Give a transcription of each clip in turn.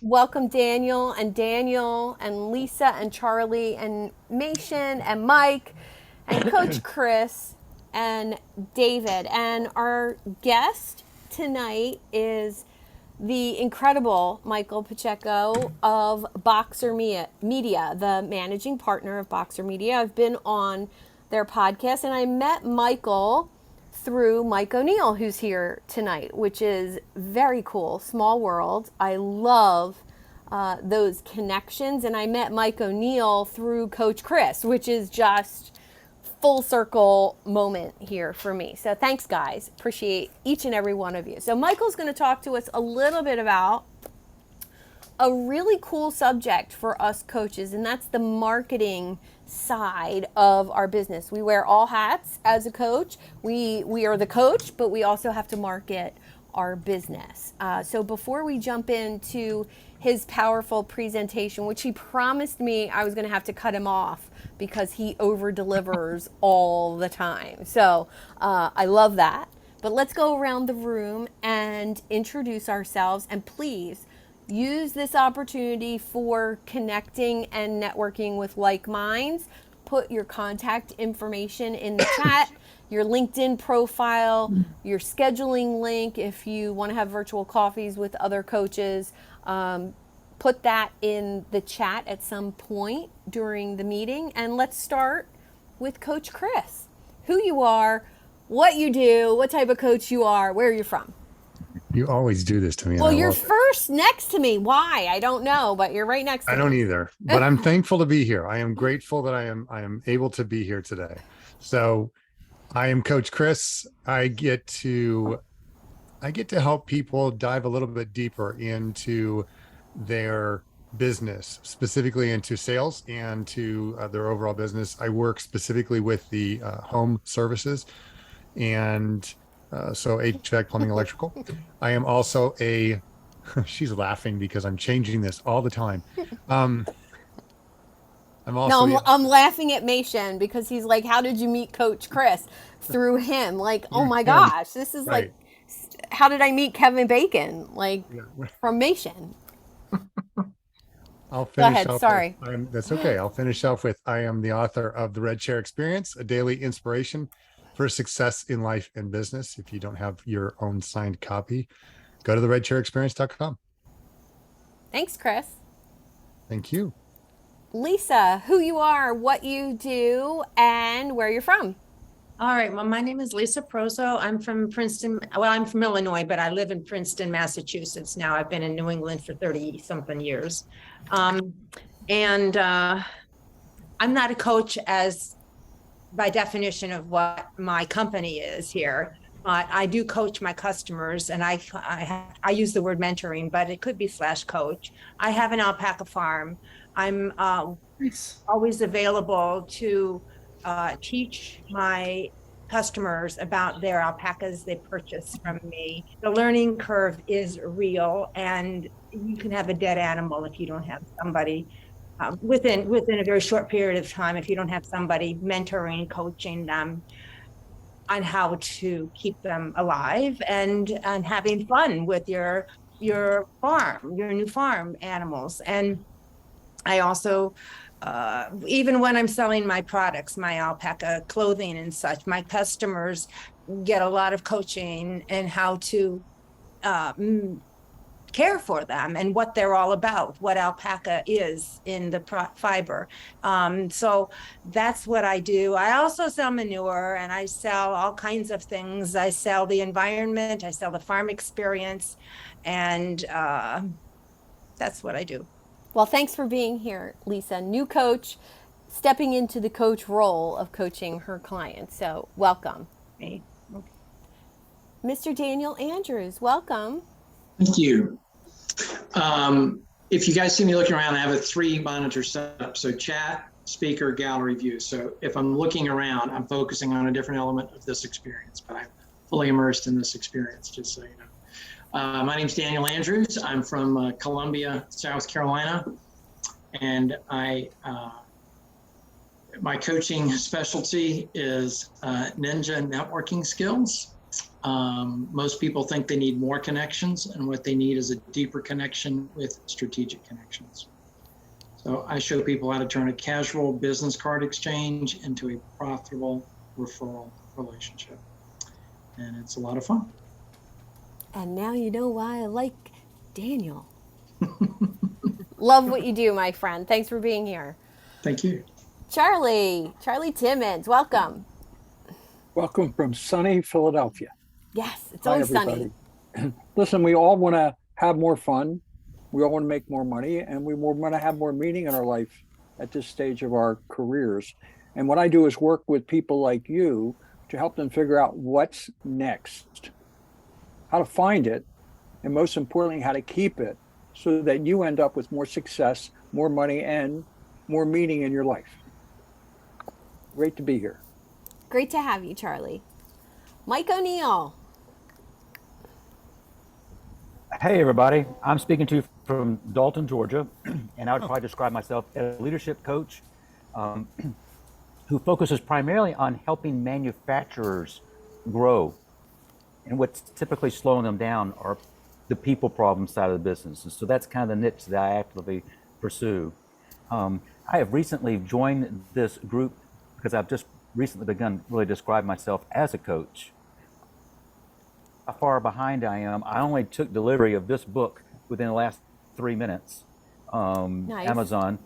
welcome Daniel and Lisa and Charlie and Mason and Mike and Coach Chris and David. And our guest tonight is the incredible Micheal Pacheco of Media, the managing partner of Boxer Media. I've been on their podcast and I met Micheal through Mike O'Neill, who's here tonight, which is very cool. Small world. I love those connections. And I met Mike O'Neill through Coach Chris, which is just full circle moment here for me. So thanks, guys. Appreciate each and every one of you. So Michael's going to talk to us a little bit about a really cool subject for us coaches, and that's the marketing side of our business. We wear all hats as a coach. We are the coach, but we also have to market our business. So before we jump into his powerful presentation, which he promised me I was going to have to cut him off because he over delivers all the time. So I love that. But let's go around the room and introduce ourselves, and please use this opportunity for connecting and networking with like minds. Put your contact information in the chat, your LinkedIn profile, your scheduling link if you want to have virtual coffees with other coaches. Put that in the chat at some point during the meeting. And let's start with Coach Chris. Who you are, what you do, what type of coach you are, where you're from. You always do this to me. Well, And I you're love it. first next to me. Why? I don't know, but you're right next I to don't me. either, but I'm thankful to be here. I am grateful that I am able to be here today. So I am Coach Chris. I get to help people dive a little bit deeper into their business, specifically into sales and to their overall business. I work specifically with the home services and so HVAC, plumbing, electrical. I am also a she's laughing because I'm changing this all the time. Um, I'm No, also the I'm laughing at Mason because he's like, "How did you meet Coach Chris?" Through him. Like, oh through my him, gosh, this is like, right? how did I meet Kevin Bacon? Like, Yeah. from Mason. I'll Go finish ahead. off with Sorry. that's okay. I'll finish off with I am the author of the Red Chair Experience, a daily inspiration for success in life and business. If you don't have your own signed copy, go to the redchairexperience.com. Thanks, Chris. Thank you. Lisa, who you are, what you do, and where you're from. All right. Well, my name is Lisa Prozo. I'm from Princeton. Well, I'm from Illinois, but I live in Princeton, Massachusetts now. I've been in New England for 30 something years. And I'm not a coach as by definition of what my company is here. But I do coach my customers, and I use the word mentoring, but it could be slash coach. I have an alpaca farm. I'm always available to teach my customers about their alpacas they purchase from me. The learning curve is real, and you can have a dead animal if you don't have somebody within a very short period of time, if you don't have somebody mentoring, coaching them on how to keep them alive and having fun with your farm, your new farm animals. And I also, even when I'm selling my products, my alpaca clothing and such, my customers get a lot of coaching in how to uh, care for them and what they're all about, what alpaca is in the fiber. So that's what I do. I also sell manure and I sell all kinds of things. I sell the environment, I sell the farm experience, and that's what I do. Well, thanks for being here, Lisa. New coach, stepping into the coach role of coaching her clients. So, welcome. Okay. Mr. Daniel Andrews, welcome. Thank you. If you guys see me looking around, I have a 3-monitor setup. So chat, speaker, gallery view. So if I'm looking around, I'm focusing on a different element of this experience, but I'm fully immersed in this experience, just so you know. My name's Daniel Andrews. I'm from Columbia, South Carolina. And my coaching specialty is ninja networking skills. Most people think they need more connections, and what they need is a deeper connection with strategic connections. So I show people how to turn a casual business card exchange into a profitable referral relationship. And it's a lot of fun. And now you know why I like Daniel. Love what you do, my friend. Thanks for being here. Thank you. Charlie Timmons, welcome. Welcome from sunny Philadelphia. Yes, it's Hi, always everybody. sunny. Listen, we all want to have more fun. We all want to make more money, and we want to have more meaning in our life at this stage of our careers. And what I do is work with people like you to help them figure out what's next, how to find it, and most importantly, how to keep it so that you end up with more success, more money, and more meaning in your life. Great to be here. Great to have you, Charlie. Mike O'Neill. Hey, everybody. I'm speaking to you from Dalton, Georgia, and I would probably describe myself as a leadership coach who focuses primarily on helping manufacturers grow. And what's typically slowing them down are the people problem side of the business. And so that's kind of the niche that I actively pursue. I have recently joined this group because I've just recently begun really describe myself as a coach. How far behind I am. I only took delivery of this book within the last 3 minutes. Nice. Amazon.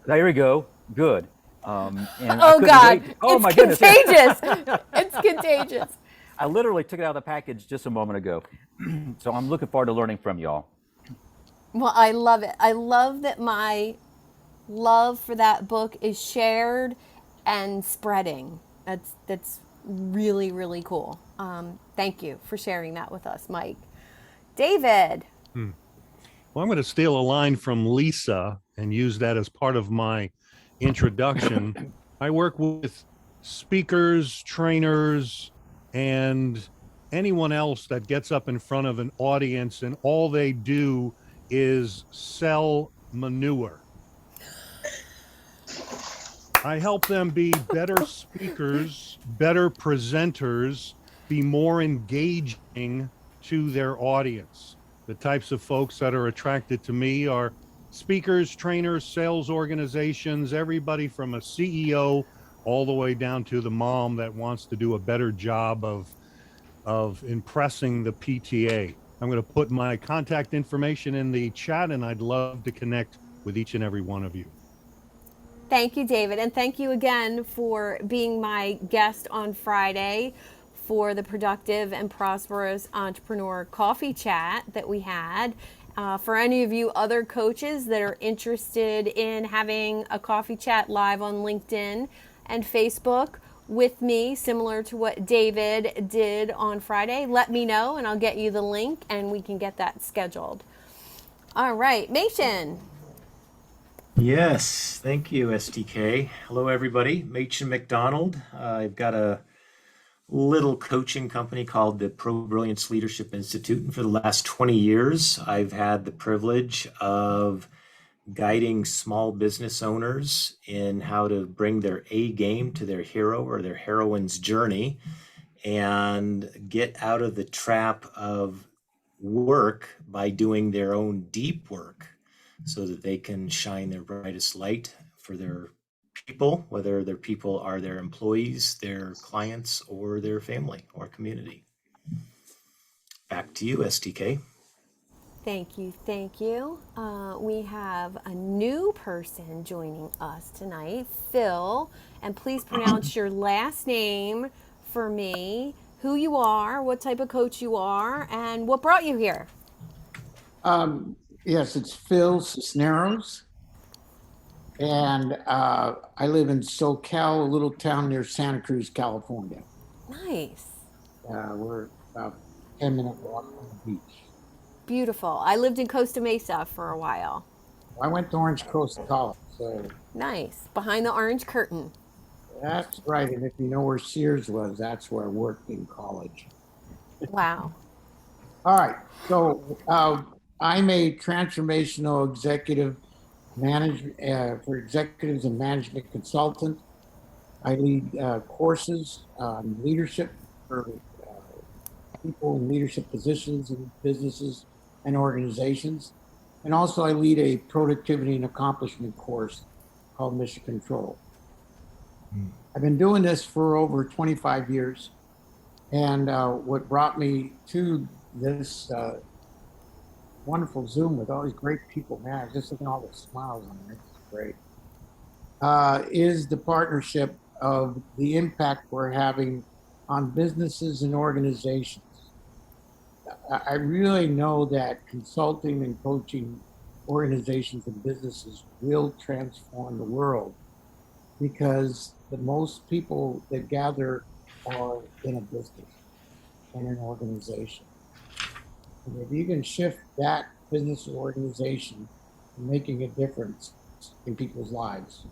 There we go. Good. And Oh God, oh it's my goodness. contagious. It's contagious. I literally took it out of the package just a moment ago. So I'm looking forward to learning from y'all. Well, I love it. I love that my love for that book is shared and spreading. That's really, really cool. Thank you for sharing that with us, Mike. David. Well, I'm going to steal a line from Lisa and use that as part of my introduction. I work with speakers, trainers, and anyone else that gets up in front of an audience and all they do is sell manure. I help them be better speakers, better presenters, be more engaging to their audience. The types of folks that are attracted to me are speakers, trainers, sales organizations, everybody from a CEO all the way down to the mom that wants to do a better job of impressing the PTA. I'm going to put my contact information in the chat, and I'd love to connect with each and every one of you. Thank you, David. And thank you again for being my guest on Friday for the Productive and Prosperous Entrepreneur Coffee Chat that we had. For any of you other coaches that are interested in having a coffee chat live on LinkedIn and Facebook with me, similar to what David did on Friday, let me know and I'll get you the link and we can get that scheduled. All right, Machen. Yes, thank you, SDK. Hello, everybody. Machen McDonald. I've got a little coaching company called the Pro Brilliance Leadership Institute. And for the last 20 years, I've had the privilege of guiding small business owners in how to bring their A game to their hero or their heroine's journey and get out of the trap of work by doing their own deep work so that they can shine their brightest light for their people, whether their people are their employees, their clients, or their family or community. Back to you, STK. Thank you, thank you. We have a new person joining us tonight, Phil, and please pronounce your last name for me, who you are, what type of coach you are, and what brought you here. Yes, it's Phil Cisneros, and I live in SoCal, a little town near Santa Cruz, California. Nice. We're about 10-minute walk from the beach. Beautiful. I lived in Costa Mesa for a while. I went to Orange Coast College, so Nice. Behind the orange curtain. that's right. And if you know where Sears was, that's where I worked in college. Wow. All right, so I'm a transformational executive manager for executives and management consultant. I lead courses on leadership for people in leadership positions in businesses and organizations. And also I lead a productivity and accomplishment course called Mission Control. I've been doing this for over 25 years. And what brought me to this wonderful Zoom with all these great people, man, just looking at all the smiles on them, it's great, is the partnership of the impact we're having on businesses and organizations. I really know that consulting and coaching organizations and businesses will transform the world, because the most people that gather are in a business and an organization. And if you can shift that business or organization to making a difference in people's lives,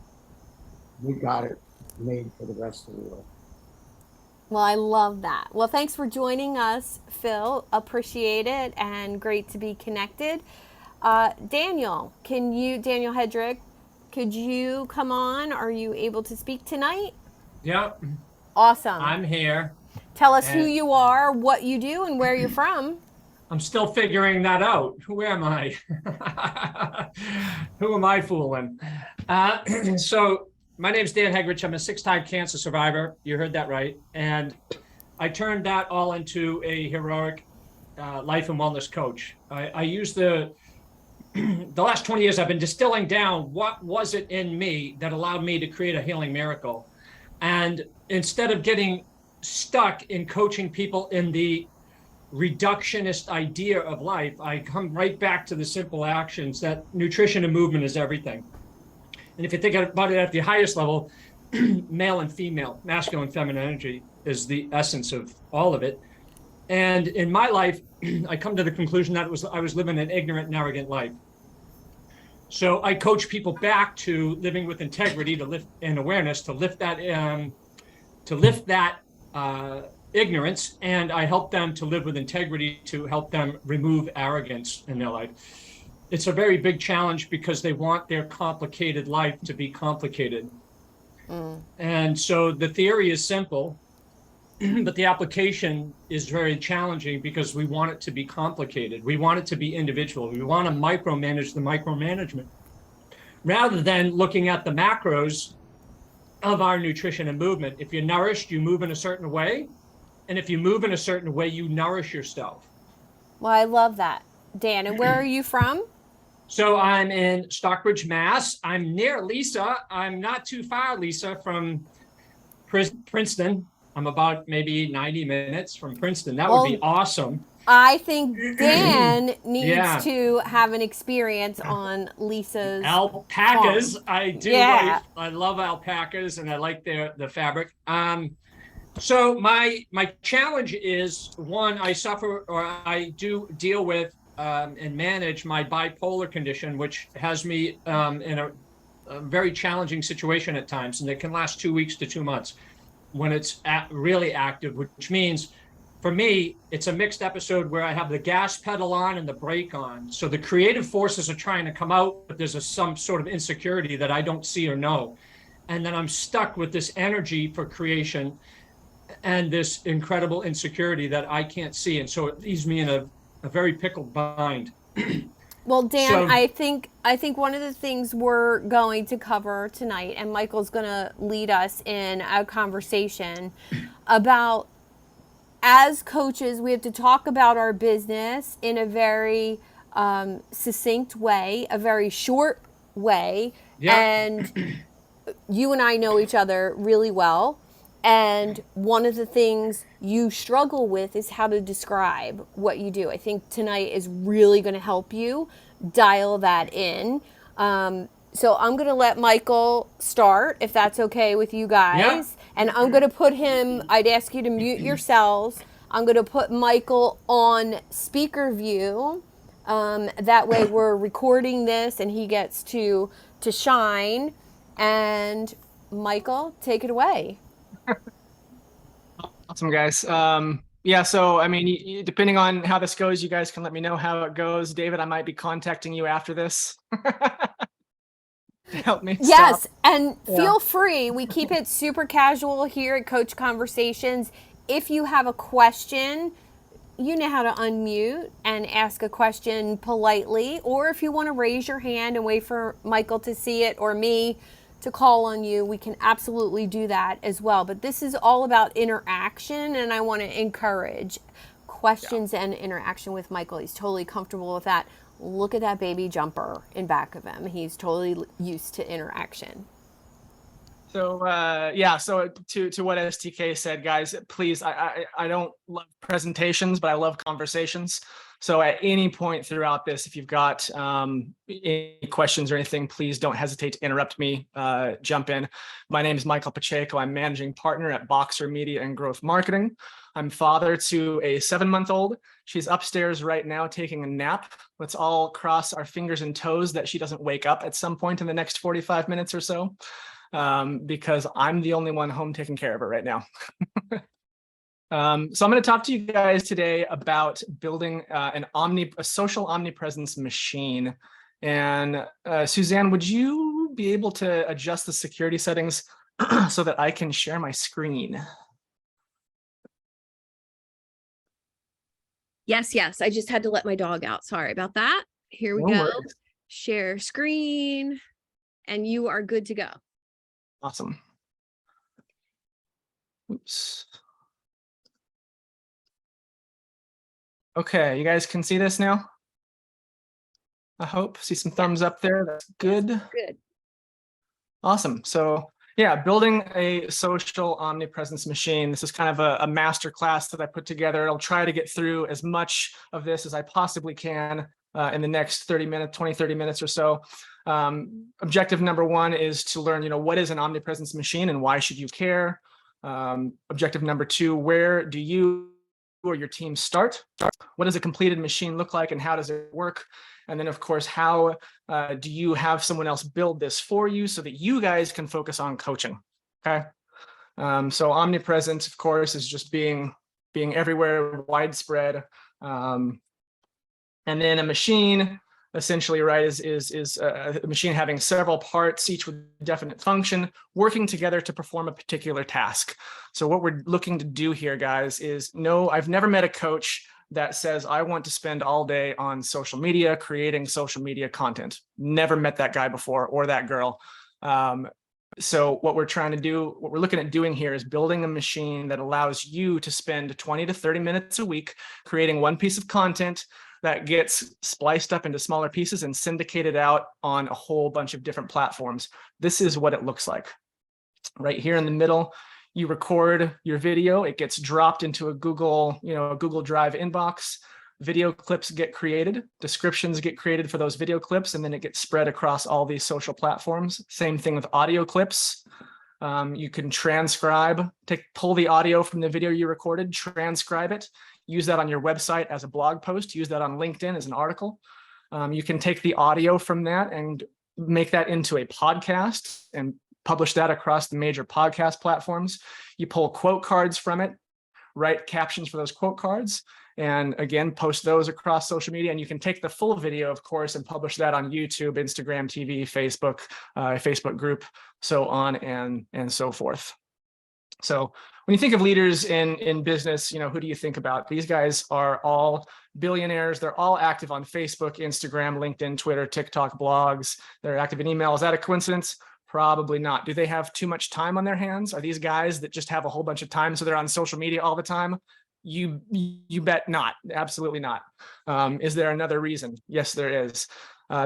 we got it made for the rest of the world. Well, I love that. Well, thanks for joining us, Phil. Appreciate it, and great to be connected. Daniel Hedrick, could you come on? Are you able to speak tonight? Yep, Awesome. I'm here. Tell us who and- you are, what you do, and where you're from. I'm still figuring that out. Who am I? Who am I fooling? So my name's Dan Hegrich. I'm a 6-time cancer survivor. You heard that right. And I turned that all into a heroic life and wellness coach. I use the last 20 years, I've been distilling down what was it in me that allowed me to create a healing miracle. And instead of getting stuck in coaching people in the reductionist idea of life, I come right back to the simple actions that nutrition and movement is everything. And if you think about it at the highest level, male and female, masculine and feminine energy is the essence of all of it. And in my life, I come to the conclusion that I was living an ignorant and arrogant life. So I coach people back to living with integrity, to lift and awareness, to lift that ignorance, and I help them to live with integrity, to help them remove arrogance in their life. It's a very big challenge because they want their complicated life to be complicated. And so the theory is simple, but the application is very challenging because we want it to be complicated. We want it to be individual. We want to micromanage the micromanagement rather than looking at the macros of our nutrition and movement. If you're nourished, you move in a certain way. And if you move in a certain way, you nourish yourself. Well, I love that. Dan, and where are you from? So I'm in Stockbridge, Mass. I'm near Lisa. I'm not too far, Lisa, from Princeton. I'm about maybe 90 minutes from Princeton. That would be awesome. I think Dan needs Yeah. to have an experience on Lisa's Alpacas. farm. I do. Yeah. I love alpacas, and I like the fabric. So my challenge is, one, I do deal with and manage my bipolar condition, which has me in a very challenging situation at times, and it can last 2 weeks to 2 months when it's really active, which means for me, it's a mixed episode where I have the gas pedal on and the brake on. So the creative forces are trying to come out, but there's some sort of insecurity that I don't see or know. And then I'm stuck with this energy for creation and this incredible insecurity that I can't see. And so it leaves me in a very pickled bind. Well, Dan, So- I think one of the things we're going to cover tonight, and Michael's going to lead us in a conversation about, as coaches, we have to talk about our business in a very succinct way, a very short way. Yeah. And you and I know each other really well. And one of the things you struggle with is how to describe what you do. I think tonight is really going to help you dial that in. So I'm going to let Michael start, if that's okay with you guys. Yeah. And I'm going to put him, I'd ask you to mute yourselves. I'm going to put Michael on speaker view. That way we're recording this and he gets to shine. And Michael, take it away. Awesome, guys. Yeah, so I mean, depending on how this goes, you guys can let me know how it goes. David, I might be contacting you after this. to help me. Yes, stop. and Yeah. feel free. We keep it super casual here at Coach Conversations. If you have a question, you know how to unmute and ask a question politely, or if you want to raise your hand and wait for Michael to see it or me to call on you, we can absolutely do that as well. But this is all about interaction, and I want to encourage questions and interaction with Michael. He's totally comfortable with that. Look at that baby jumper in back of him. He's totally used to interaction. So yeah, so to what STK said, guys, please, I don't love presentations, but I love conversations. So at any point throughout this, if you've got any questions or anything, please don't hesitate to interrupt me, jump in. My name is Micheal Pacheco. I'm managing partner at Boxer Media and Growth Marketing. I'm father to a 7-month-old. She's upstairs right now taking a nap. Let's all cross our fingers and toes that she doesn't wake up at some point in the next 45 minutes or so. Because I'm the only one home taking care of her right now. So I'm going to talk to you guys today about building a social omnipresence machine. And Suzanne, would you be able to adjust the security settings so that I can share my screen? Yes. I just had to let my dog out. Sorry about that. Here we No go. worries. Share screen, and you are good to go. Awesome. Oops. Okay, you guys can see this now? I hope. See some thumbs up there. That's good. Good. Awesome. So yeah, building a social omnipresence machine. This is kind of a master class that I put together. I'll try to get through as much of this as I possibly can in the next 30 minutes or so. Objective number 1 is to learn, what is an omnipresence machine and why should you care? Objective number 2, where do you or your team start? What does a completed machine look like and how does it work? And then of course, how do you have someone else build this for you so that you guys can focus on coaching, okay? So omnipresent, of course, is just being everywhere, widespread. And then a machine, essentially, right, is a machine having several parts, each with definite function, working together to perform a particular task. So what we're looking to do here, guys, is I've never met a coach that says, I want to spend all day on social media, creating social media content. Never met that guy before or that girl. So what we're trying to do, what we're looking at doing here is building a machine that allows you to spend 20 to 30 minutes a week creating one piece of content that gets spliced up into smaller pieces and syndicated out on a whole bunch of different platforms. This is what it looks like. Right here in the middle, you record your video, it gets dropped into a Google Drive inbox. Video clips get created, descriptions get created for those video clips, and then it gets spread across all these social platforms. Same thing with audio clips. You can transcribe, pull the audio from the video you recorded, transcribe it, use that on your website as a blog post, use that on LinkedIn as an article. You can take the audio from that and make that into a podcast and publish that across the major podcast platforms. You pull quote cards from it, write captions for those quote cards, and again, post those across social media. And you can take the full video, of course, and publish that on YouTube, Instagram TV, Facebook, Facebook group, so on and so forth. So when you think of leaders in business, who do you think about? These guys are all billionaires. They're all active on Facebook, Instagram, LinkedIn, Twitter, TikTok, blogs. They're active in email. Is that a coincidence? Probably not. Do they have too much time on their hands? Are these guys that just have a whole bunch of time so they're on social media all the time? You bet not. Absolutely not. Is there another reason? Yes, there is.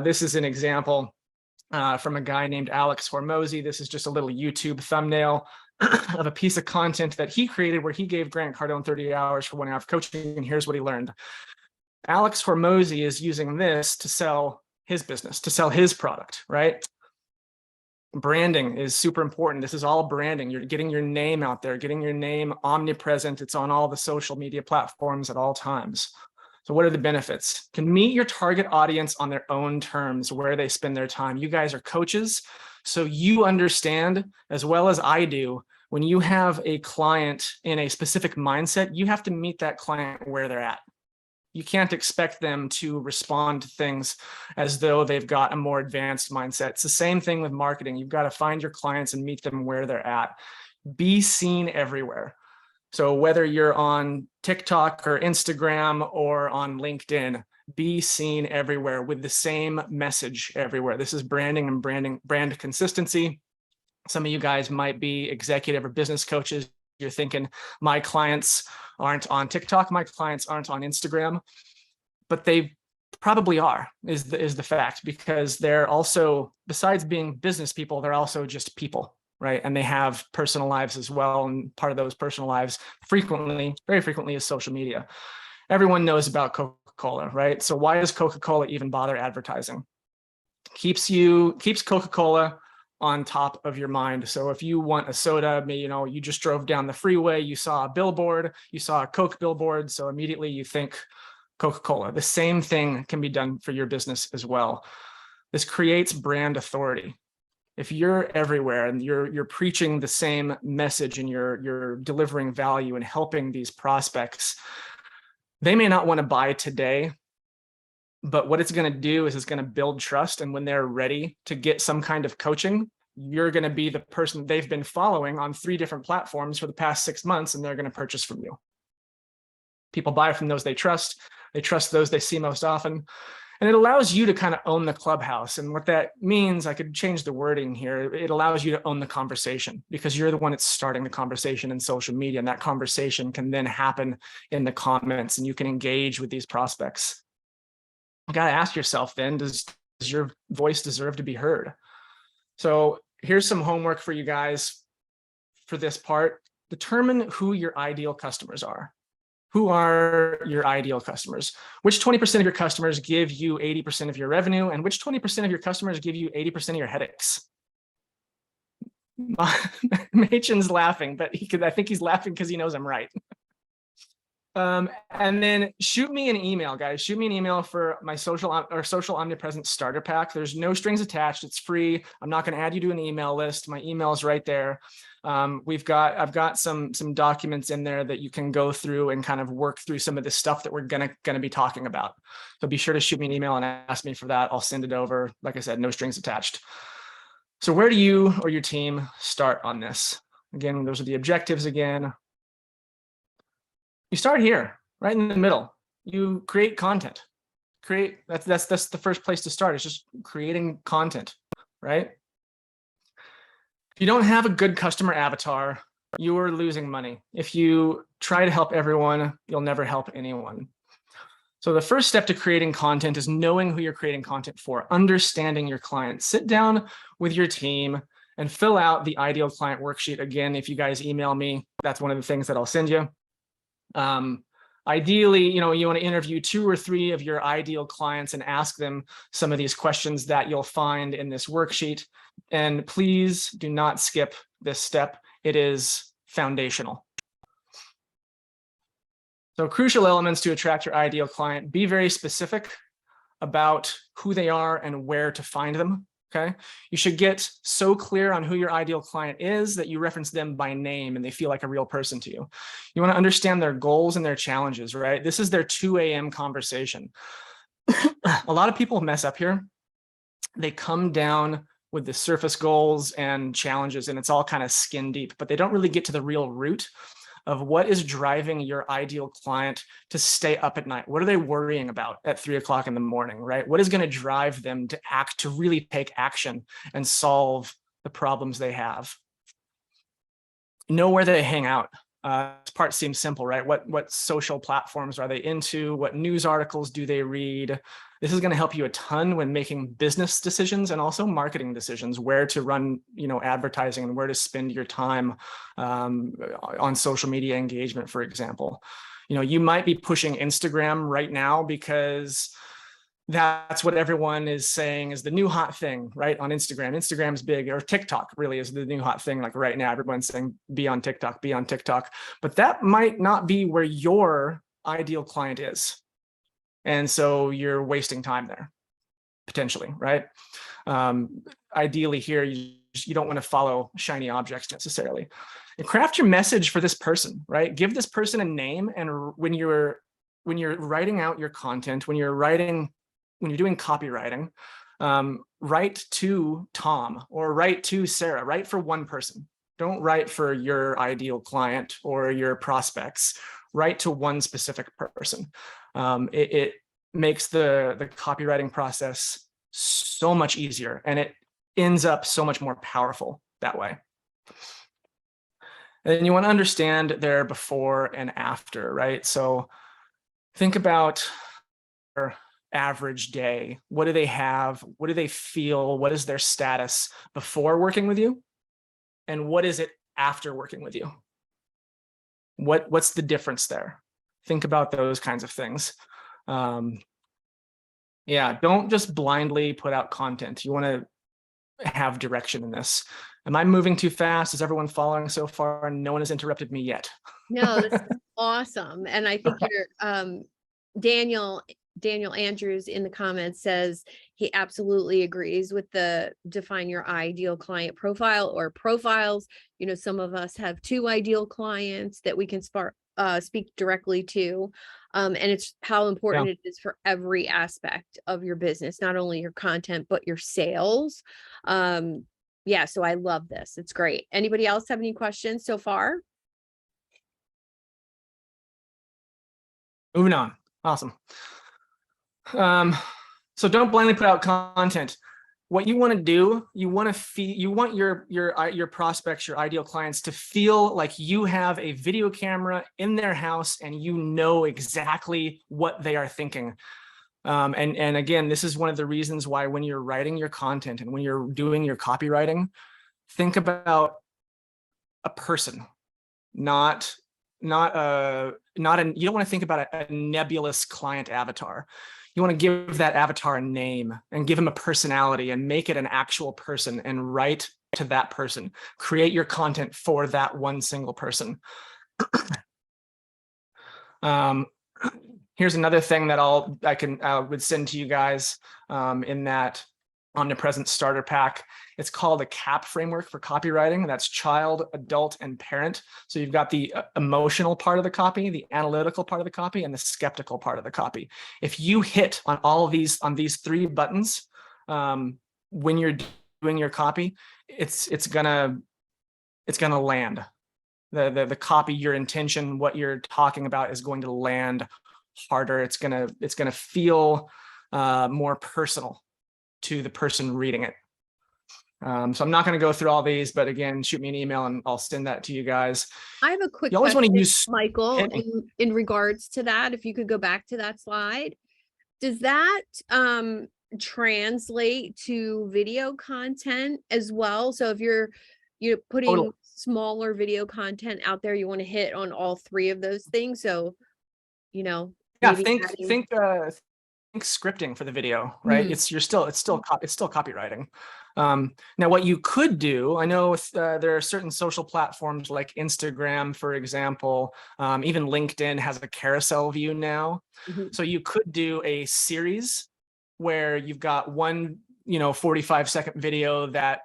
This is an example from a guy named Alex Hormozy. This is just a little YouTube thumbnail of a piece of content that he created where he gave Grant Cardone 30 hours for 1 hour of coaching, and here's what he learned. Alex Hormozy is using this to sell his business, to sell his product, right? Branding is super important. This is all branding. You're getting your name out there, getting your name omnipresent. It's on all the social media platforms at all times. So what are the benefits? Can meet your target audience on their own terms, where they spend their time. You guys are coaches, so you understand as well as I do, when you have a client in a specific mindset, you have to meet that client where they're at. You can't expect them to respond to things as though they've got a more advanced mindset. It's the same thing with marketing. You've got to find your clients and meet them where they're at. Be seen everywhere. So whether you're on TikTok or Instagram or on LinkedIn, be seen everywhere with the same message everywhere. This is branding and brand consistency. Some of you guys might be executive or business coaches. You're thinking, my clients aren't on TikTok, my clients aren't on Instagram, but they probably are, is the fact, because they're also, besides being business people, they're also just people, right? And they have personal lives as well. And part of those personal lives very frequently is social media. Everyone knows about Coca-Cola, right? So why does Coca-Cola even bother advertising? Keeps Coca-Cola on top of your mind. So if you want a soda, you just drove down the freeway, you saw a billboard, you saw a Coke billboard, so immediately you think Coca-Cola. The same thing can be done for your business as well. This creates brand authority. If you're everywhere and you're preaching the same message and you're delivering value and helping these prospects, they may not want to buy today, but what it's going to do is it's going to build trust. And when they're ready to get some kind of coaching, you're going to be the person they've been following on 3 different platforms for the past 6 months, and they're going to purchase from you. People buy from those they trust. They trust those they see most often. And it allows you to kind of own the clubhouse. And what that means, I could change the wording here. It allows you to own the conversation because you're the one that's starting the conversation in social media. And that conversation can then happen in the comments and you can engage with these prospects. You got to ask yourself then, does your voice deserve to be heard? So here's some homework for you guys for this part. Determine who your ideal customers are. Who are your ideal customers? Which 20% of your customers give you 80% of your revenue, and which 20% of your customers give you 80% of your headaches? Machen's laughing, but I think he's laughing because he knows I'm right. And then shoot me an email, guys. Shoot me an email for my social omnipresent starter pack. There's no strings attached. It's free. I'm not going to add you to an email list. My email is right there. I've got some documents in there that you can go through and kind of work through some of the stuff that we're gonna be talking about. So be sure to shoot me an email and ask me for that. I'll send it over. Like I said, no strings attached. So where do you or your team start on this? Again, those are the objectives again. You start here, right in the middle. You create content. That's the first place to start. It's just creating content, right? If you don't have a good customer avatar, you are losing money. If you try to help everyone, you'll never help anyone. So the first step to creating content is knowing who you're creating content for, understanding your client. Sit down with your team and fill out the ideal client worksheet. Again, if you guys email me, that's one of the things that I'll send you. Ideally, you want to interview 2 or 3 of your ideal clients and ask them some of these questions that you'll find in this worksheet. And please do not skip this step. It is foundational. So crucial elements to attract your ideal client: be very specific about who they are and where to find them. Okay. You should get so clear on who your ideal client is that you reference them by name and they feel like a real person to you. You want to understand their goals and their challenges, right? This is their 2 a.m. conversation. A lot of people mess up here. They come down with the surface goals and challenges and it's all kind of skin deep, but they don't really get to the real root of what is driving your ideal client to stay up at night. What are they worrying about at 3 o'clock in the morning, right? What is going to drive them to really take action and solve the problems they have? Know where they hang out. This part seems simple, right? What social platforms are they into? What news articles do they read? This is going to help you a ton when making business decisions and also marketing decisions, where to run, advertising and where to spend your time on social media engagement, for example. You might be pushing Instagram right now because that's what everyone is saying is the new hot thing, right? On Instagram. Instagram's big, or TikTok really is the new hot thing. Like right now, everyone's saying, be on TikTok, be on TikTok. But that might not be where your ideal client is. And so you're wasting time there, potentially, right? Ideally here, you don't want to follow shiny objects necessarily. And craft your message for this person, right? Give this person a name. And when you're writing out your content, when you're doing copywriting, write to Tom or write to Sarah, write for one person. Don't write for your ideal client or your prospects. Write to one specific person. It makes the copywriting process so much easier, and it ends up so much more powerful that way. And then you want to understand their before and after, right? So think about their average day. What do they have? What do they feel? What is their status before working with you? And what is it after working with you? What's the difference there? Think about those kinds of things. Yeah, don't just blindly put out content. You want to have direction in this. Am I moving too fast? Is everyone following so far? No one has interrupted me yet. No, this is awesome. And I think you're Daniel Andrews in the comments says he absolutely agrees with the define your ideal client profile or profiles. You know, some of us have 2 ideal clients that we can speak directly to. And it's how important it is for every aspect of your business, not only your content, but your sales. Yeah, so I love this. It's great. Anybody else have any questions so far? Moving on. Awesome. So don't blindly put out content. What you want to do, you want your prospects, your ideal clients to feel like you have a video camera in their house and you know exactly what they are thinking. And again, this is one of the reasons why when you're writing your content and when you're doing your copywriting, think about a person, you don't want to think about a nebulous client avatar. You want to give that avatar a name and give him a personality and make it an actual person and write to that person. Create your content for that one single person. Here's another thing that I would send to you guys in that omnipresent starter pack. It's called a CAP framework for copywriting. That's child, adult, and parent. So you've got the emotional part of the copy, the analytical part of the copy, and the skeptical part of the copy. If you hit on all of these, on these 3 buttons, when you're doing your copy, it's gonna land. The copy, your intention, what you're talking about is going to land harder. It's gonna feel more personal to the person reading it. So I'm not going to go through all these, but again, shoot me an email and I'll send that to you guys. I have a quick You always question, want to use Michael, in regards to that. If you could go back to that slide, does that translate to video content as well? So if you're putting smaller video content out there, you want to hit on all 3 of those things. So, yeah, think scripting for the video, right? Mm-hmm. It's still copywriting. Now, what you could do, I know there are certain social platforms like Instagram, for example, even LinkedIn has a carousel view now. Mm-hmm. So you could do a series where you've got one, 45-second video that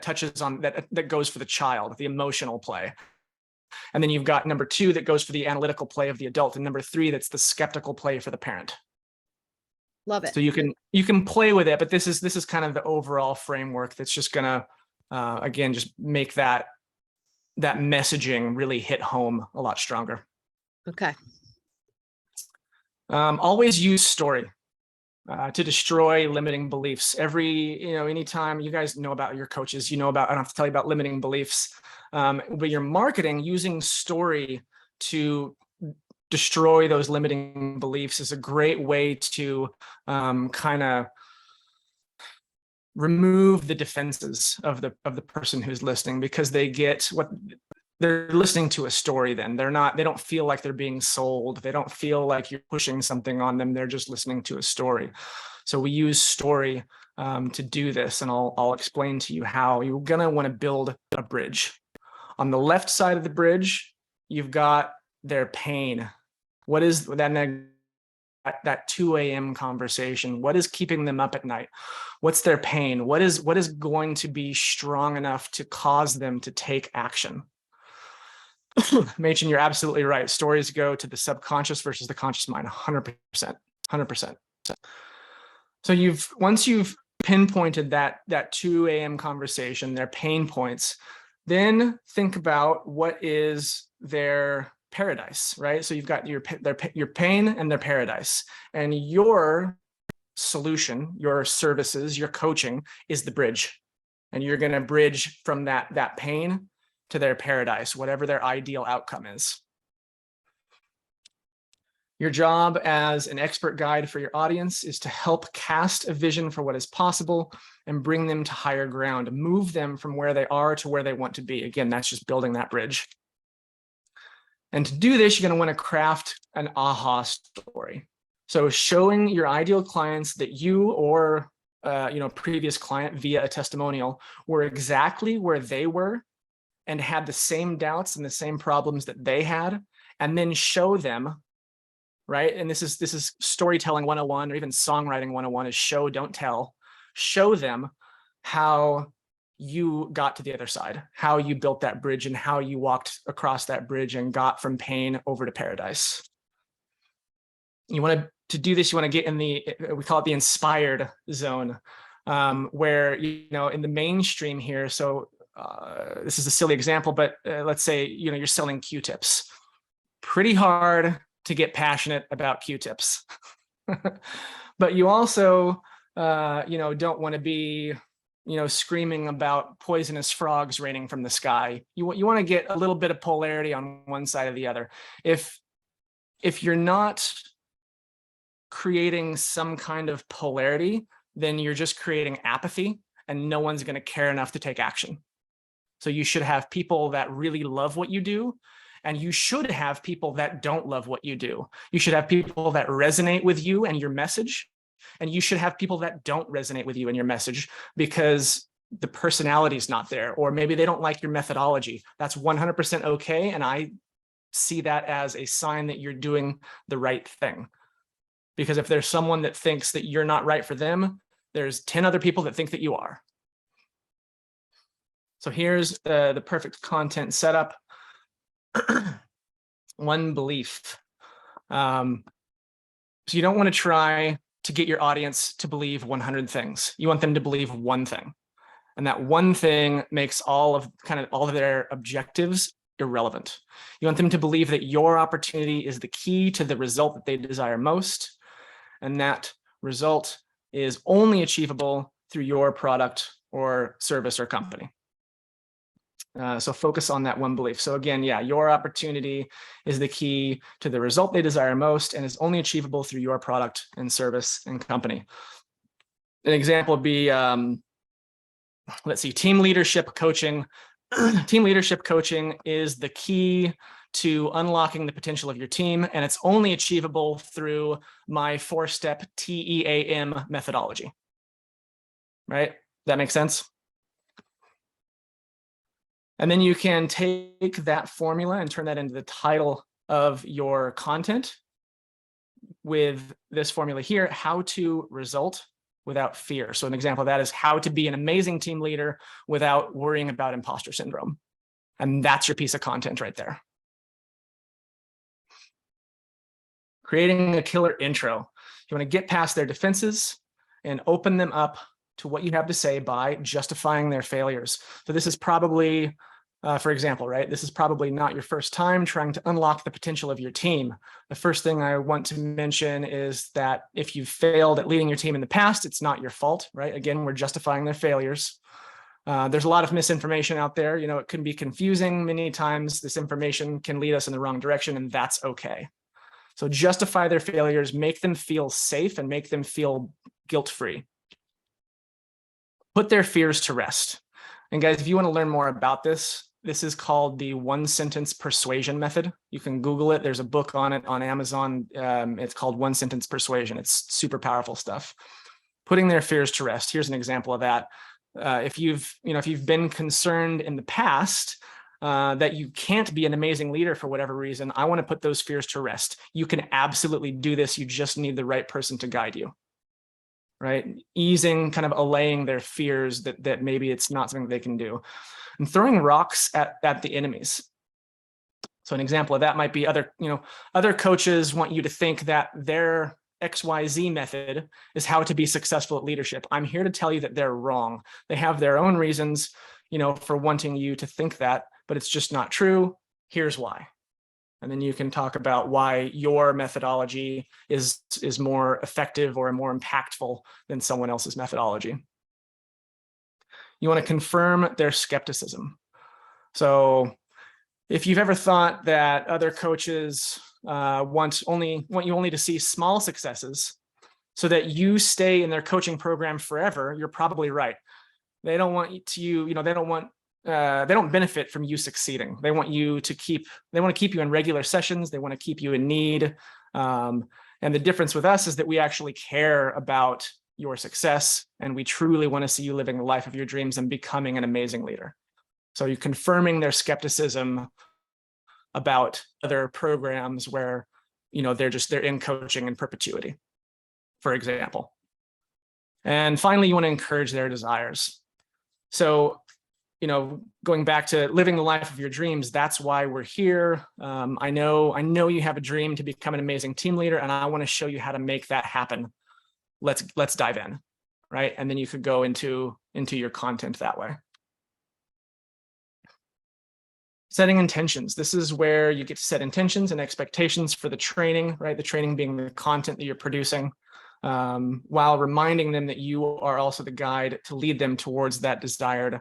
touches on that goes for the child, the emotional play. And then you've got number 2 that goes for the analytical play of the adult, and number 3 that's the skeptical play for the parent. Love it. So you can play with it, but this is kind of the overall framework that's just gonna again just make that messaging really hit home a lot stronger. Okay. Always use story to destroy limiting beliefs. Anytime you guys know about your coaches, I don't have to tell you about limiting beliefs, but your marketing using story to destroy those limiting beliefs is a great way to kind of remove the defenses of the person who's listening, because they get what they're listening to, a story. Then they don't feel like they're being sold. They don't feel like you're pushing something on them. They're just listening to a story. So we use story to do this, and I'll explain to you how. You're gonna want to build a bridge. On the left side of the bridge, you've got their pain. What is that 2 a.m. conversation? What is keeping them up at night? What's their pain? What is going to be strong enough to cause them to take action? Machen, you're absolutely right. Stories go to the subconscious versus the conscious mind, 100%, 100%. So once you've pinpointed that 2 a.m. conversation, their pain points, then think about what is their paradise, right? So you've got your pain and their paradise, and your solution, your services, your coaching is the bridge, and you're going to bridge from that pain to their paradise, whatever their ideal outcome is. Your job as an expert guide for your audience is to help cast a vision for what is possible and bring them to higher ground, move them from where they are to where they want to be. Again, that's just building that bridge. And to do this, you're going to want to craft an aha story. So showing your ideal clients that you or previous client via a testimonial were exactly where they were and had the same doubts and the same problems that they had, and then show them, right? And this is storytelling 101, or even songwriting 101, is show, don't tell. Show them how you got to the other side, how you built that bridge and how you walked across that bridge and got from pain over to paradise. You want to do this, you want to get in we call it the inspired zone, where, in the mainstream here, so this is a silly example, but let's say, you're selling Q-tips. Pretty hard to get passionate about Q-tips. But you also, don't want to be, screaming about poisonous frogs raining from the sky. You want to get a little bit of polarity on one side or the other. If you're not creating some kind of polarity, then you're just creating apathy, and no one's going to care enough to take action. So you should have people that really love what you do, and you should have people that don't love what you do. You should have people that resonate with you and your message, and you should have people that don't resonate with you and your message because the personality is not there, or maybe they don't like your methodology. That's 100% okay, and I see that as a sign that you're doing the right thing. Because if there's someone that thinks that you're not right for them, there's 10 other people that think that you are. So here's the perfect content setup. One belief. So you don't want to try to get your audience to believe 100 things. You want them to believe one thing. And that one thing makes all of their objectives irrelevant. You want them to believe that your opportunity is the key to the result that they desire most. And that result is only achievable through your product or service or company. So focus on that one belief. So again, your opportunity is the key to the result they desire most and is only achievable through your product and service and company. An example would be, let's see, team leadership coaching. Team leadership coaching is the key to unlocking the potential of your team, and it's only achievable through my 4-step TEAM methodology. Right? That makes sense? And then you can take that formula and turn that into the title of your content with this formula here: how to result without fear. So an example of that is how to be an amazing team leader without worrying about imposter syndrome. And that's your piece of content right there. Creating a killer intro. You want to get past their defenses and open them up to what you have to say by justifying their failures. So this is probably, for example, right? This is probably not your first time trying to unlock the potential of your team. The first thing I want to mention is that if you've failed at leading your team in the past, it's not your fault, right? Again, we're justifying their failures. There's a lot of misinformation out there. It can be confusing. Many times this information can lead us in the wrong direction, and that's okay. So justify their failures, make them feel safe, and make them feel guilt-free. Put their fears to rest. And guys, if you want to learn more about this, this is called the 1-sentence persuasion method. You can Google it. There's a book on it on Amazon. It's called 1-sentence persuasion. It's super powerful stuff. Putting their fears to rest. Here's an example of that. If you've been concerned in the past that you can't be an amazing leader for whatever reason, I want to put those fears to rest. You can absolutely do this. You just need the right person to guide you. Right? Easing, kind of allaying their fears that maybe it's not something they can do. And throwing rocks at the enemies. So an example of that might be other coaches want you to think that their XYZ method is how to be successful at leadership. I'm here to tell you that they're wrong. They have their own reasons, for wanting you to think that, but it's just not true. Here's why. And then you can talk about why your methodology is more effective or more impactful than someone else's methodology. You want to confirm their skepticism. So if you've ever thought that other coaches want you only to see small successes so that you stay in their coaching program forever, you're probably right. They don't want they don't benefit from you succeeding. They want to keep you in regular sessions. They want to keep you in need. And the difference with us is that we actually care about your success, and we truly want to see you living the life of your dreams and becoming an amazing leader. So you're confirming their skepticism about other programs where, they're in coaching in perpetuity, for example. And finally, you want to encourage their desires. So, going back to living the life of your dreams, that's why we're here. I know you have a dream to become an amazing team leader, and I want to show you how to make that happen. Let's dive in, right? And then you could go into your content that way. Setting intentions. This is where you get to set intentions and expectations for the training, right? The training being the content that you're producing, while reminding them that you are also the guide to lead them towards that desired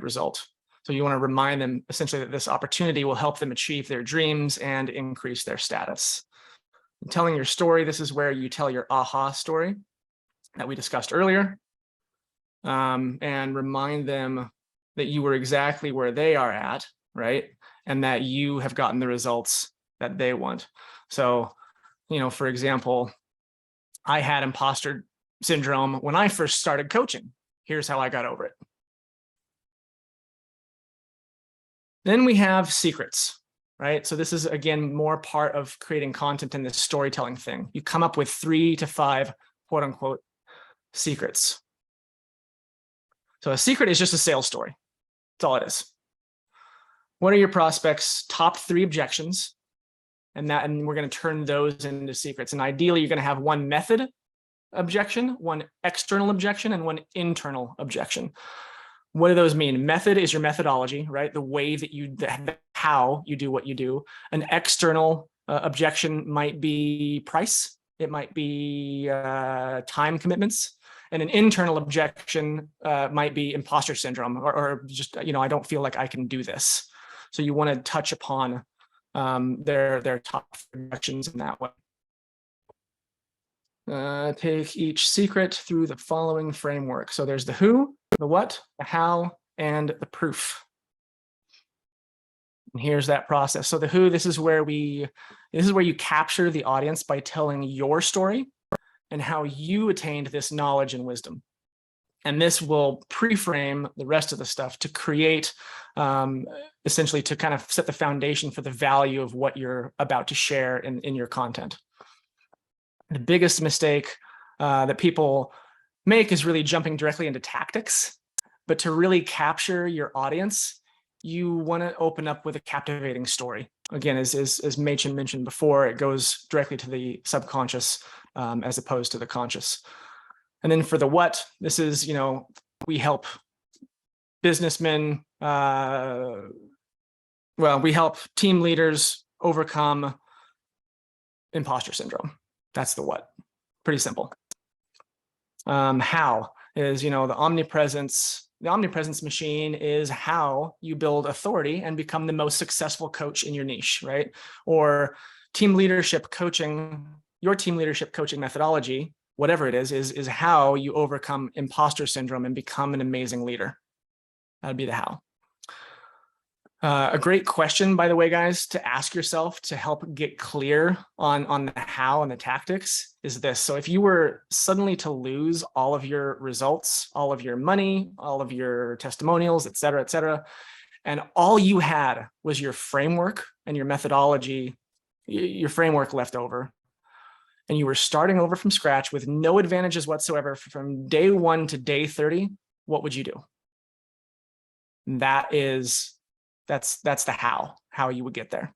result. So you want to remind them essentially that this opportunity will help them achieve their dreams and increase their status. In telling your story, this is where you tell your aha story that we discussed earlier, and remind them that you were exactly where they are at, right? And that you have gotten the results that they want. So, for example, I had imposter syndrome when I first started coaching. Here's how I got over it. Then we have secrets, right? So this is, again, more part of creating content in this storytelling thing. You come up with 3 to 5, quote unquote, secrets. So a secret is just a sales story. That's all it is. What are your prospects' top 3 objections? And we're going to turn those into secrets. And ideally, you're going to have one method objection, one external objection, and one internal objection. What do those mean? Method is your methodology, right? The way that how you do what you do. An external objection might be price. It might be time commitments. And an internal objection might be imposter syndrome, or just, I don't feel like I can do this. So you want to touch upon their top objections in that way. Take each secret through the following framework. So there's the who, the what, the how, and the proof. And here's that process. So the who, this is where you capture the audience by telling your story and how you attained this knowledge and wisdom. And this will pre-frame the rest of the stuff to create, essentially to kind of set the foundation for the value of what you're about to share in your content. The biggest mistake that people make is really jumping directly into tactics. But to really capture your audience, you want to open up with a captivating story. Again, as Micheal mentioned before, it goes directly to the subconscious as opposed to the conscious. And then for the what, this is, we help businessmen, we help team leaders overcome imposter syndrome. That's the what. Pretty simple. How is, the omnipresence machine is how you build authority and become the most successful coach in your niche, right? Or team leadership coaching, your team leadership coaching methodology, whatever it is how you overcome imposter syndrome and become an amazing leader. That'd be the how. A great question, by the way, guys, to ask yourself to help get clear on the how and the tactics is this. So if you were suddenly to lose all of your results, all of your money, all of your testimonials, et cetera, and all you had was your framework and your methodology, your framework left over, and you were starting over from scratch with no advantages whatsoever from day 1 to day 30, what would you do? That's the how. how you would get there.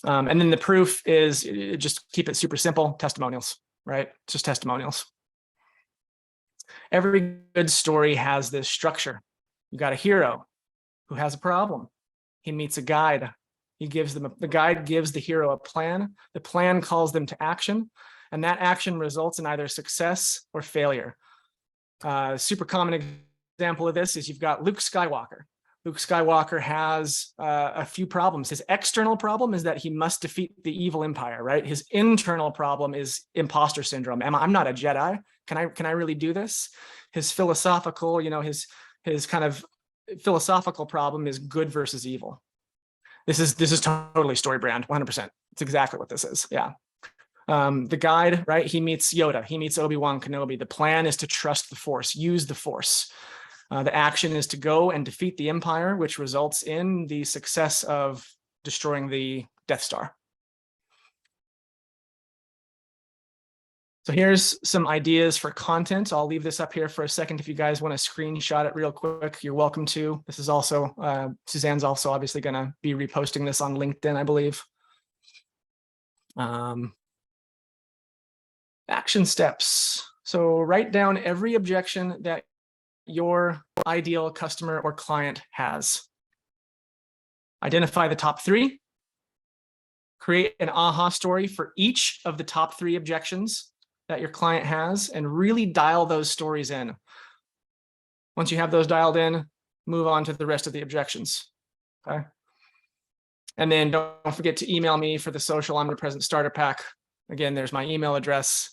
And then the proof is just keep it super simple, testimonials, right? Just testimonials. Every good story has this structure. You got a hero who has a problem. He meets a guide. The guide gives the hero a plan. The plan calls them to action, and that action results in either success or failure. Super common example of this is you've got Luke Skywalker. Luke Skywalker has a few problems. His external problem is that he must defeat the evil empire, right? His internal problem is imposter syndrome. I'm not a Jedi. Can I really do this? His philosophical, his kind of philosophical problem is good versus evil. This is totally story brand, 100%. It's exactly what this is. Yeah. The guide, right? He meets Yoda. He meets Obi-Wan Kenobi. The plan is to trust the Force, use the Force. The action is to go and defeat the Empire, which results in the success of destroying the Death Star. So here's some ideas for content. I'll leave this up here for a second. If you guys want to screenshot it real quick, you're welcome to. This is also, Suzanne's also obviously going to be reposting this on LinkedIn, I believe. Action steps. So write down every objection that your ideal customer or client has. Identify the top 3. Create an aha story for each of the top 3 objections that your client has, and really dial those stories in. Once you have those dialed in, move on to the rest of the objections. Okay. And then don't forget to email me for the social omnipresent starter pack. Again, there's my email address.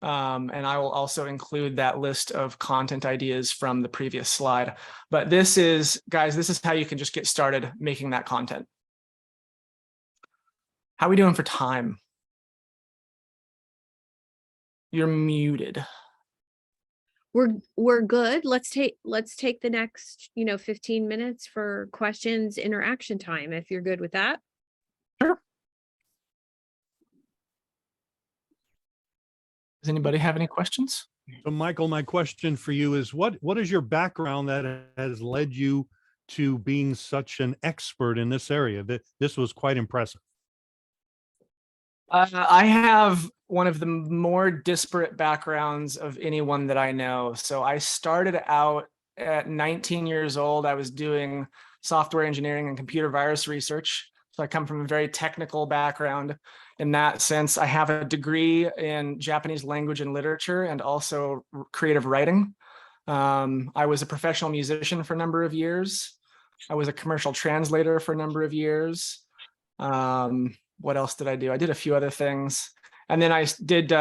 And I will also include that list of content ideas from the previous slide. But this is, guys, this is how you can just get started making that content. How are we doing for time? You're muted. We're good. Let's take the next 15 minutes for questions, interaction time, if you're good with that. Sure. Does anybody have any questions? So Michael, my question for you is what is your background that has led you to being such an expert in this area? This was quite impressive. I have one of the more disparate backgrounds of anyone that I know. So I started out at 19 years old. I was doing software engineering and computer virus research. So I come from a very technical background in that sense. I have a degree in Japanese language and literature and also creative writing. I was a professional musician for a number of years. I was a commercial translator for a number of years. What else did I do? I did a few other things. And then I did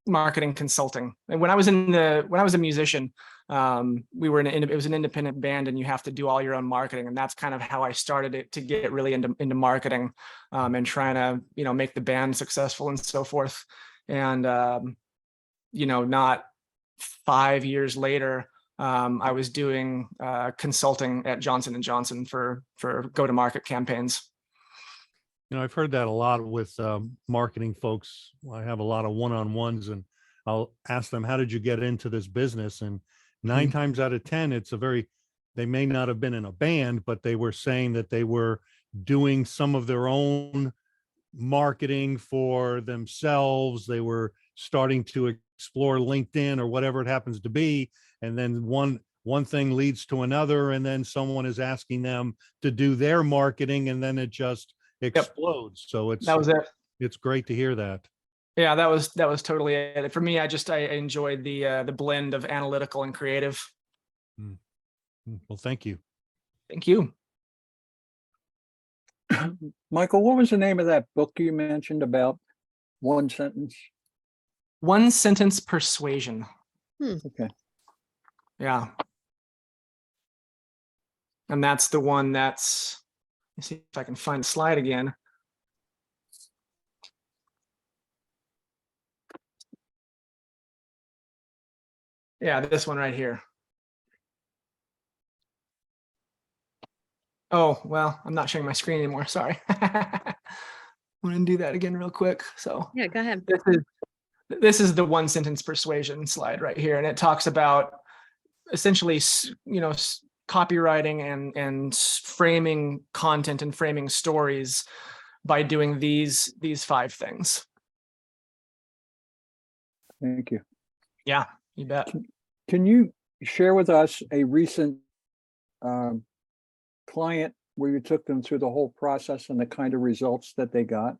marketing consulting. And when I was a musician, it was an independent band, and you have to do all your own marketing. And that's kind of how I started it, to get really into marketing and trying to, make the band successful and so forth. And, not 5 years later, I was doing consulting at Johnson & Johnson for go-to-market campaigns. I've heard that a lot with marketing folks. I have a lot of one-on-ones, and I'll ask them, how did you get into this business? And 9 times out of 10, they may not have been in a band, but they were saying that they were doing some of their own marketing for themselves. They were starting to explore LinkedIn or whatever it happens to be. And then one thing leads to another, and then someone is asking them to do their marketing, and then it just explodes. So that was it. It's great to hear that. Yeah, that was totally it. For me, I enjoyed the blend of analytical and creative. Well, thank you. Thank you. Michael, what was the name of that book you mentioned about one sentence? One sentence persuasion. Okay. Yeah. And that's the one that's, let's see if I can find the slide again. Yeah, this one right here. Oh, well, I'm not sharing my screen anymore. Sorry. I'm going to do that again real quick. So Yeah, go ahead. This is the one sentence persuasion slide right here. And it talks about essentially, copywriting and framing content and framing stories by doing these 5 things. Thank you. Yeah, you bet. Can you share with us a recent client where you took them through the whole process and the kind of results that they got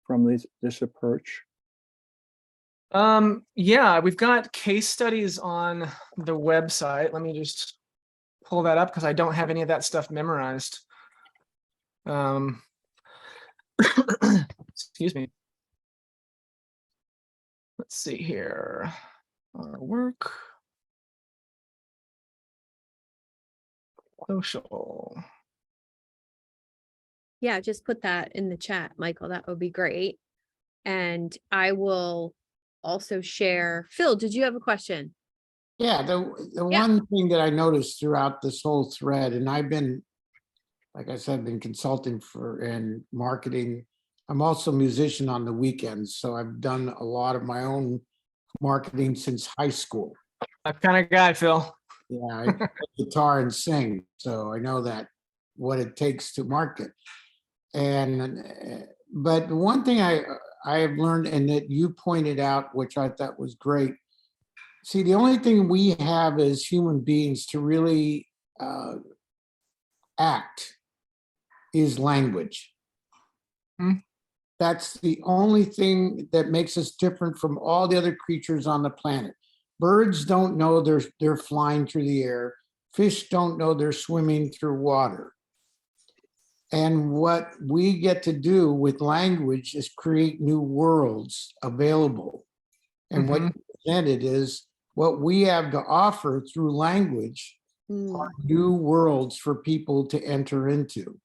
from this approach? Yeah, we've got case studies on the website. Let me just pull that up because I don't have any of that stuff memorized. Excuse me. Let's see here. Our work. Social. Yeah, just put that in the chat, Michael. That would be great. And I will also share. Phil, did you have a question? Yeah, the Yeah. one thing that I noticed throughout this whole thread, and I've been, like I said, been consulting and marketing. I'm also a musician on the weekends, so I've done a lot of my own marketing since high school. That kind of guy, Phil. Yeah, I play guitar and sing, so I know that what it takes to market. And but one thing I have learned, and that you pointed out, which I thought was great. See, the only thing we have as human beings to really act is language. That's the only thing that makes us different from all the other creatures on the planet. Birds don't know they're flying through the air. Fish don't know they're swimming through water. And what we get to do with language is create new worlds available. And what you presented is what we have to offer through language are new worlds for people to enter into.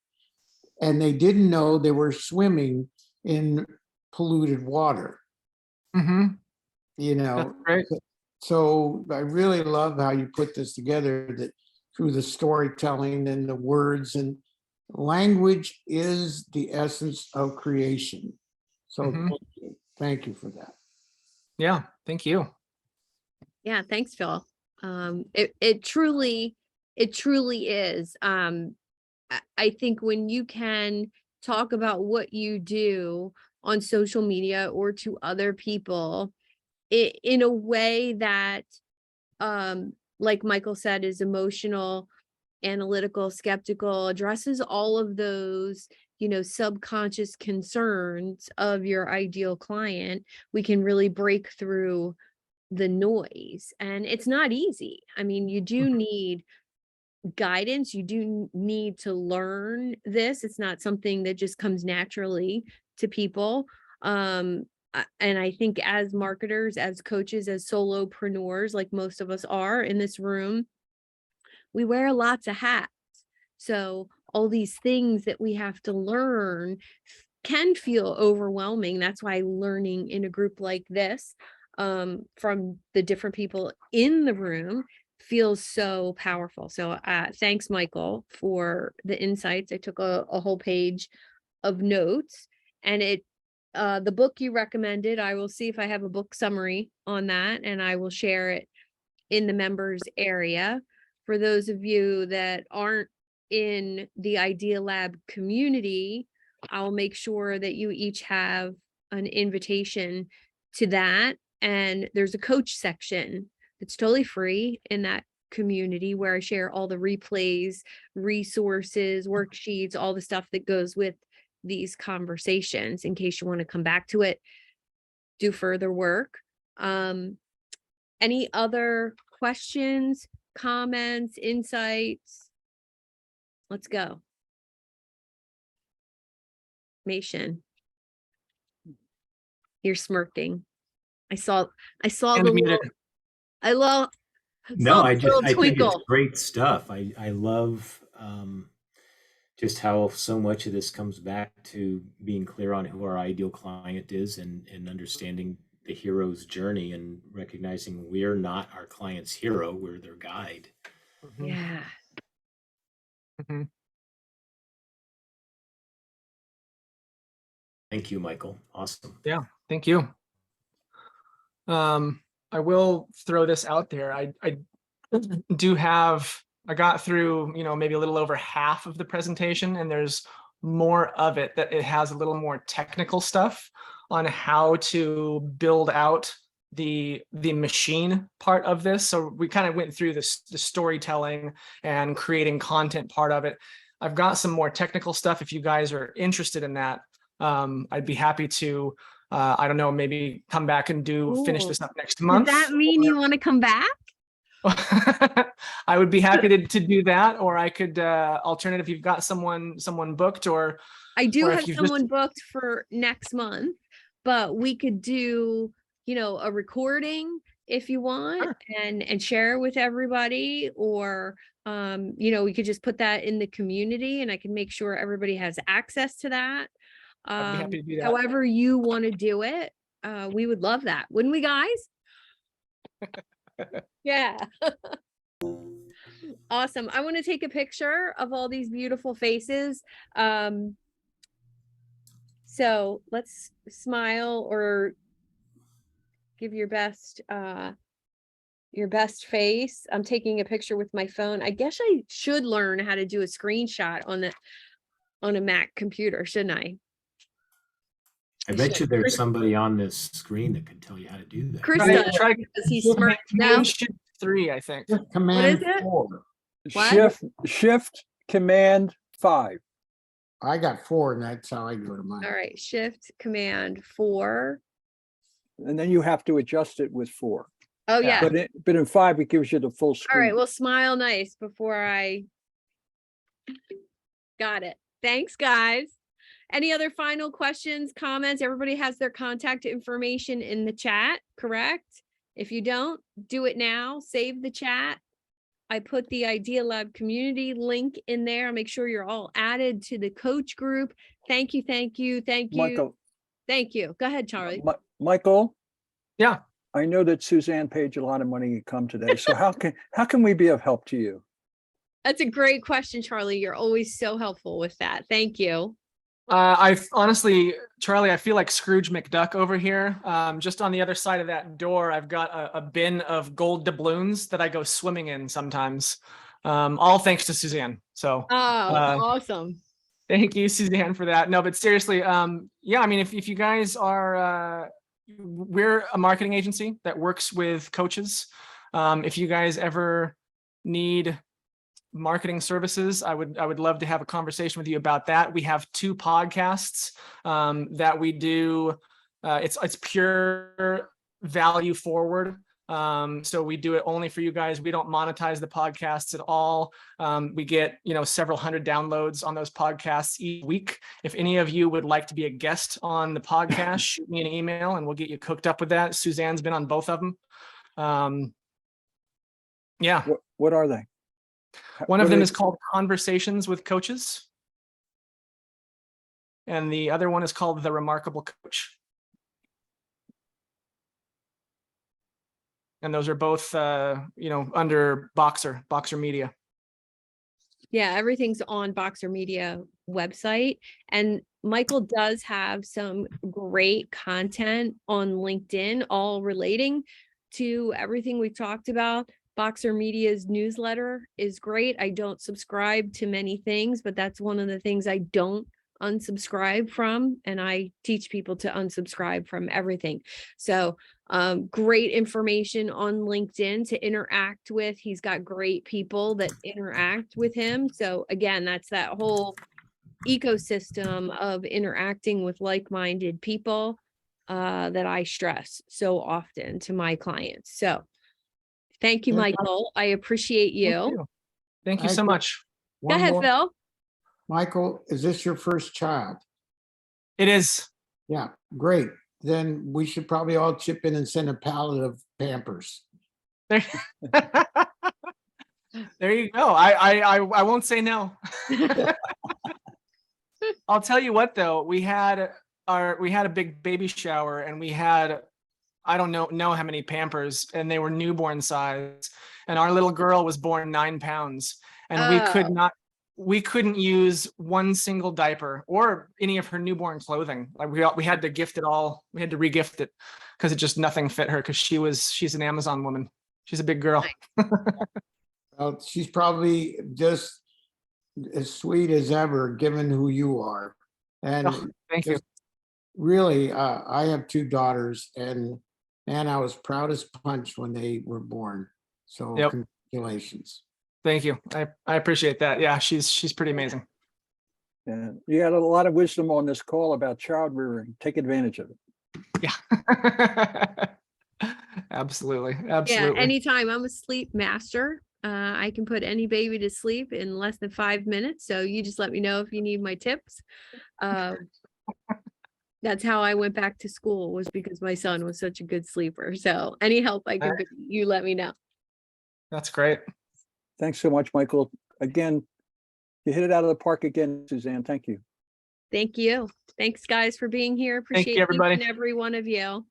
And they didn't know they were swimming in polluted water. You know, That's great. so I really love how you put this together, that through the storytelling and the words, and language is the essence of creation. So thank you for that. Yeah, thank you. Yeah, thanks, Phil. It truly is. I think when you can talk about what you do on social media or to other people in a way that, like Michael said, is emotional, analytical, skeptical, addresses all of those, subconscious concerns of your ideal client, we can really break through the noise. And it's not easy. I mean, you do need guidance. You do need to learn this. It's not something that just comes naturally to people. And I think as marketers, as coaches, as solopreneurs, like most of us are in this room, we wear lots of hats. So all these things that we have to learn can feel overwhelming. That's why learning in a group like this, from the different people in the room, feels so powerful. So thanks, Michael, for the insights. I took a whole page of notes, and the book you recommended, I will see if I have a book summary on that, and I will share it in the members area. For those of you that aren't in the Idea Lab community, I'll make sure that you each have an invitation to that. And there's a coach section that's totally free in that community where I share all the replays, resources, worksheets, all the stuff that goes with these conversations in case you want to come back to it, do further work. Any other questions, comments, insights? Let's go. Mation, you're smirking. I saw And the muted. little, I love, No, saw the little I think it's twinkle. great stuff. I love just how so much of this comes back to being clear on who our ideal client is, and understanding the hero's journey, and recognizing we're not our client's hero, we're their guide. Yeah. Thank you, Michael. Awesome. Yeah, thank you. I will throw this out there. I do have I got through, maybe a little over half of the presentation, and there's more of it that it has a little more technical stuff on how to build out the machine part of this. So we kind of went through the storytelling and creating content part of it. I've got some more technical stuff. If you guys are interested in that, I'd be happy to, I don't know, maybe come back and finish Ooh. this up next month. Does that mean you want to come back? I would be happy to do that, or I could alternative. You've got someone booked, or I do or if have you've someone just- booked for next month, but we could do, a recording if you want, Sure. and share with everybody, or we could just put that in the community and I can make sure everybody has access to that. I'd be happy to do that. However you want to do it, we would love that, wouldn't we, guys? Yeah. Awesome. I want to take a picture of all these beautiful faces. So let's smile or give your best face. I'm taking a picture with my phone. I guess I should learn how to do a screenshot on a Mac computer, shouldn't I? I bet you there's somebody on this screen that can tell you how to do that. Chris Try- does, try- because he's smart. No, Command Shift 3, I think. Command is it? 4. What? Shift Command 5. I got 4, and that's how I go to mine. All right, Shift Command 4. And then you have to adjust it with 4. Oh Yeah. yeah. But in 5, it gives you the full All screen. right, well, smile nice before I got it. Thanks, guys. Any other final questions, comments? Everybody has their contact information in the chat, correct? If you don't, do it now. Save the chat. I put the Idea Lab community link in there. I'll make sure you're all added to the coach group. Thank you, thank you, thank you. Michael, Thank you. Go ahead, Charlie. Michael, Yeah. I know that Suzanne paid you a lot of money to come today. So how can we be of help to you? That's a great question, Charlie. You're always so helpful with that. Thank you. I honestly, Charlie, I feel like Scrooge McDuck over here. Just on the other side of that door, I've got a bin of gold doubloons that I go swimming in sometimes. All thanks to Suzanne. So Oh, awesome. thank you, Suzanne, for that. No, but seriously, yeah, I mean, if you guys are, we're a marketing agency that works with coaches. If you guys ever need marketing services, I would love to have a conversation with you about that. We have 2 podcasts that we do. It's pure value forward. So we do it only for you guys. We don't monetize the podcasts at all. We get, several hundred downloads on those podcasts each week. If any of you would like to be a guest on the podcast, shoot me an email and we'll get you cooked up with that. Suzanne's been on both of them. Yeah. What are they? One What of are them they- is called Conversations with Coaches. And the other one is called The Remarkable Coach. And those are both, under Boxer Media. Yeah, everything's on Boxer Media website. And Michael does have some great content on LinkedIn, all relating to everything we've talked about. Boxer Media's newsletter is great. I don't subscribe to many things, but that's one of the things I don't unsubscribe from. And I teach people to unsubscribe from everything. So great information on LinkedIn to interact with. He's got great people that interact with him. So again, that's that whole ecosystem of interacting with like-minded people that I stress so often to my clients. So thank you, Michael. I appreciate you. Thank you so much. Go ahead, Phil. Michael, is this your first child? It is. Yeah, great. Then we should probably all chip in and send a pallet of Pampers. There, there you go. I won't say no. I'll tell you what though, we had a big baby shower and we had, I don't know how many Pampers, and they were newborn size, and our little girl was born 9 pounds, and we couldn't use one single diaper or any of her newborn clothing. Like we had to gift it all. We had to re-gift it because it just nothing fit her, because she's an Amazon woman. She's a big girl. Well, she's probably just as sweet as ever, given who you are. And Oh, thank you. just really, I have two daughters, and man, I was proud as punch when they were born. So Yep. congratulations. Thank you. I appreciate that. Yeah, she's pretty amazing. And you had a lot of wisdom on this call about child rearing. Take advantage of it. Yeah. Absolutely. Yeah, Absolutely. anytime. I'm a sleep master. I can put any baby to sleep in less than 5 minutes. So you just let me know if you need my tips. That's how I went back to school, was because my son was such a good sleeper. So any help I can be, you let me know. That's great. Thanks so much, Michael. Again, you hit it out of the park again, Suzanne. Thank you. Thank you. Thanks, guys, for being here. Thank you, Appreciate each everybody. and every one of you.